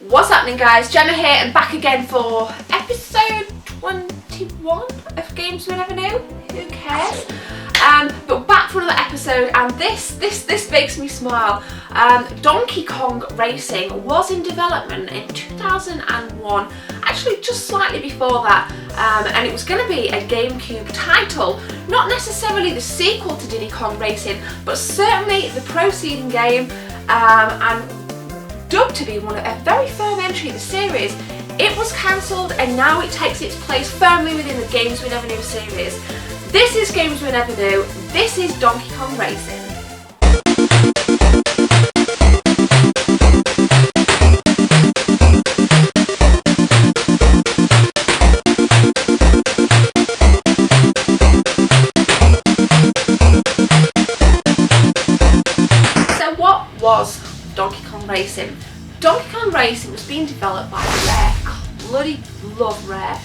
What's happening, guys? Gemma here and back again for episode 21 of Games We Never Knew. Who cares? But back for another episode, and this makes me smile. Donkey Kong Racing was in development in 2001, actually just slightly before that, and it was going to be a GameCube title, not necessarily the sequel to Diddy Kong Racing, but certainly the preceding game, and dubbed to be a very firm entry of the series. It was cancelled and now it takes its place firmly within the Games We Never Knew series. This is Games We Never Knew, this is Donkey Kong Racing. So what was Donkey Kong Racing? Donkey Kong Racing was being developed by Rare. Bloody love Rare.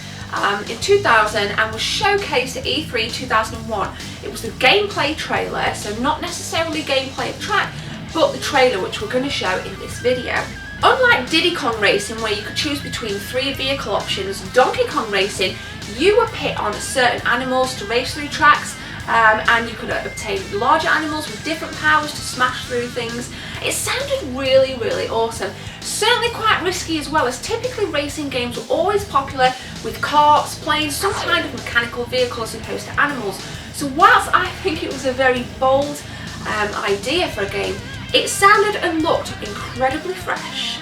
In 2000 and was showcased at E3 2001. It was the gameplay trailer, so not necessarily gameplay of track, but the trailer which we're going to show in this video. Unlike Diddy Kong Racing, where you could choose between 3 vehicle options, Donkey Kong Racing, you were pit on certain animals to race through tracks, and you could obtain larger animals with different powers to smash through things. It sounded really, really awesome. Certainly quite risky as well, as typically racing games were always popular with karts, planes, some kind of mechanical vehicle as opposed to animals. So whilst I think it was a very bold idea for a game, it sounded and looked incredibly fresh.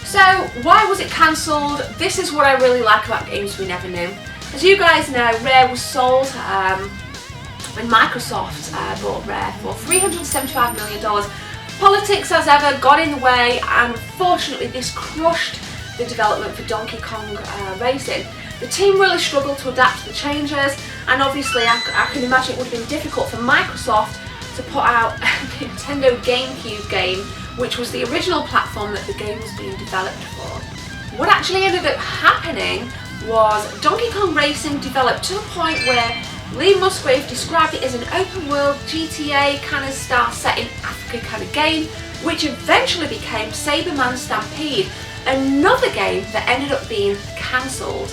So why was it cancelled? This is what I really like about Games We Never Knew. As you guys know, Rare was sold when Microsoft bought Rare for $375 million. Politics, as ever, got in the way, and unfortunately this crushed the development for Donkey Kong Racing. The team really struggled to adapt to the changes, and obviously I can imagine it would have been difficult for Microsoft to put out a Nintendo GameCube game, which was the original platform that the game was being developed for. What actually ended up happening was Donkey Kong Racing developed to the point where Lee Musgrave described it as an open world GTA kind of style set in Africa kind of game, which eventually became Saberman Stampede, another game that ended up being cancelled.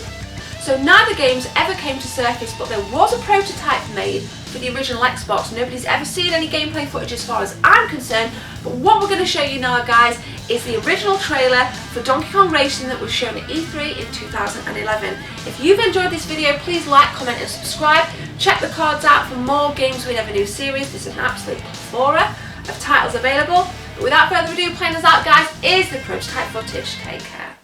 So neither games ever came to surface, but there was a prototype made for the original Xbox. Nobody's ever seen any gameplay footage as far as I'm concerned, but what we're going to show you now, guys, is the original trailer for Donkey Kong Racing that was shown at E3 in 2011. If you've enjoyed this video, please like, comment and subscribe. Check the cards out for more Games We Never Knew series. There's an absolute plethora of titles available. But without further ado, playing us out, guys, is the prototype footage. Take care.